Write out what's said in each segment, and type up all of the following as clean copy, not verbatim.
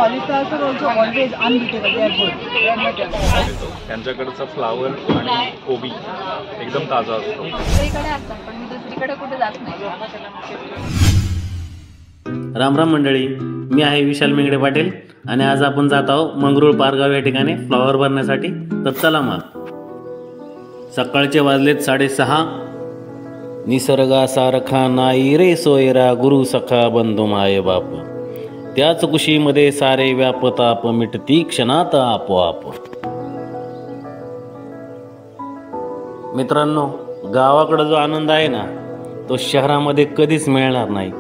cauliflowers are also always unbeatable. They are good. त्यांच्याकडचा flower आणि कोबी एकदम ताजा असतो. दुसरीकडे असतात पण मी दुसरीकडे कुठे जात नाही. राम राम मंडळी, मी आहे विशाल मेंगडे पाटील आणि आज आपण जात आहोत मंगरुळ पारगाव या ठिकाणी फ्लॉवर भरण्यासाठी. तर चला मग. सकाळचे वाजलेत 6:30. निसर्गा सारखा नाही रे सोयरा, गुरु सखा बंधू माय बाप, त्याच कुशीमध्ये सारे व्यापताप, मिटती क्षणात आपोआप. मित्रांनो, गावाकडे जो आनंद आहे ना तो शहरामध्ये कधीच मिळणार नाही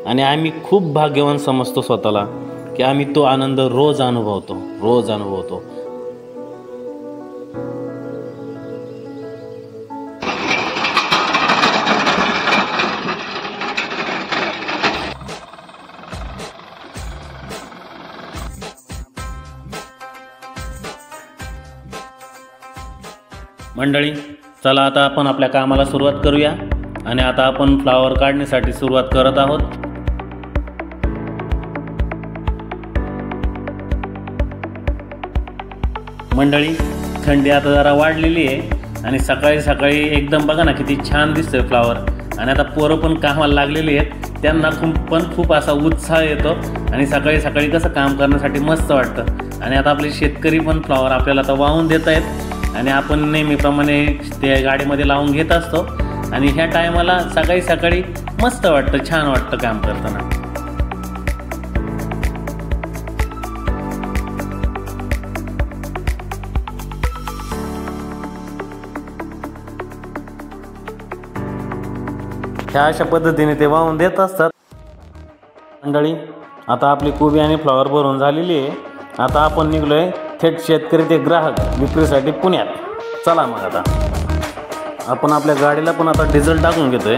आणि आम्ही खूप भाग्यवान समजतो स्वतःला की आम्ही तो आनंद रोज अनुभवतो. मंडळी, चला आता आपण आपल्या कामाला सुरुवात करूया. आणि आता आपण फ्लावर काढण्यासाठी सुरुवात करत आहोत. मंडळी, थंडी आता जरा वाढलेली आहे आणि सकाळी सकाळी एकदम बघा ना किती छान दिसतंय फ्लावर. आणि आता पोरं पण कामाला लागलेली आहेत, त्यांना खूप असा उत्साह येतो आणि सकाळी सकाळी कसं काम करण्यासाठी मस्त वाटतं. आणि आता आपले शेतकरी पण फ्लावर आपल्याला आता वाहून देत आहेत आणि आपण नेहमीप्रमाणे ते गाडीमध्ये लावून घेत असतो. आणि ह्या टायमाला सकाळी सकाळी मस्त वाटतं, छान वाटतं काम करताना. ह्या अशा पद्धतीने ते वाहून देत असतात. मंडळी, आता आपली कोबी आणि फ्लॉवर भरून झालेली आहे. आता आपण निघलोय थेट शेतकरी ते ग्राहक विक्रीसाठी पुण्यात. चला मग आता आपण आपल्या गाडीला पण आता डिझेल टाकून घेतोय.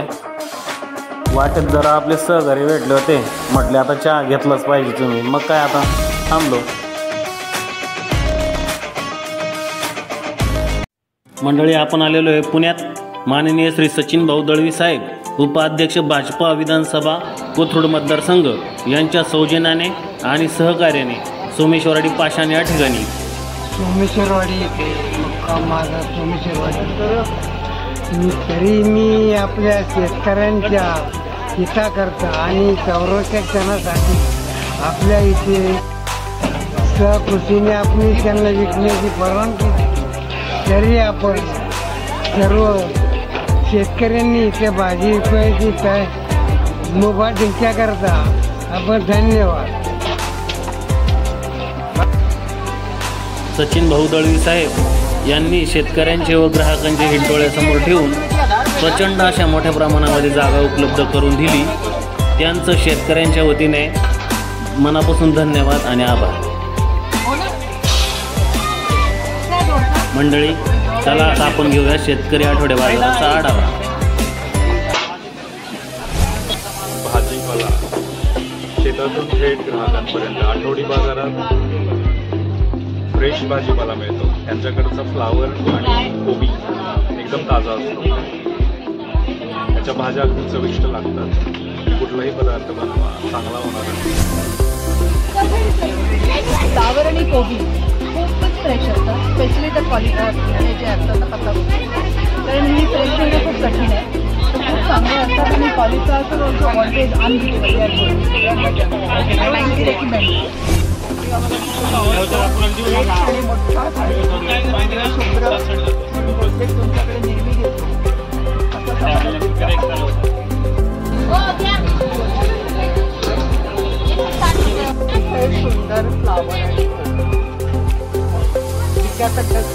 वाटेत जरा आपले सहकारी भेटले होते, म्हटले आता चहा घेतलाच पाहिजे तुम्ही, मग काय आता थांबलो. मंडळी, आपण आलेलो आहे पुण्यात. माननीय श्री सचिन भाऊ दळवी साहेब, उपाध्यक्ष भाजपा विधानसभा कोथरूड मतदारसंघ यांच्या सौजन्याने आणि सहकार्याने सोमेश्वरवाडी पाषाण या ठिकाणी सोमेश्वरवाडी माझा सोमेश्वरवाडी मी आपल्या शेतकऱ्यांच्या हिताकरता आणि संरक्षणासाठी आपल्या इथे सहकृतीने आपण त्यांना विकण्याची परवानगी, तरी आपण सर्व शेतकऱ्यांनी इथे भाजी विकायची काय मुभा जिंकण्याकरता आपण धन्यवाद. सचिन भाऊ दळवी साहेब यांनी शेतकऱ्यांचे व ग्राहकांचे हित डोळ्यासमोर ठेवून प्रचंड अशा मोठ्या प्रमाणामध्ये जागा उपलब्ध करून दिली. त्यांचं शेतकऱ्यांच्या वतीने मनापासून धन्यवाद आणि आभार. मंडळी, चला आता आपण घेऊया शेतकरी आठवडे बाजाराचा आढावा. भाजीपाला शेतातून थेट ग्राहकांपर्यंत आठवडी बाजारात फ्रेश भाजीपाला मिळतो. त्यांच्याकडचा फ्लावर आणि कोबी एकदम ताजा असतो. त्याच्या भाज्या अगदी चविष्ट लागतात. कुठलाही पदार्थ बनवा चांगला होणार आहे. फ्लावर आणि कोबी खूपच फ्रेश असतात, स्पेशली तर कॉलिफ्लॉवर जे असतात पत्ता, कारण ही फ्रेश मिळणं खूप कठीण आहे. तर खूप चांगले असतात आणि कॉलिफ्लॉवर ऑल्सो ऑलवेज अनबिटेबल. तुमच्याकडे नेहमी घेतो सुंदर फ्लावर आणि विद्यापीठात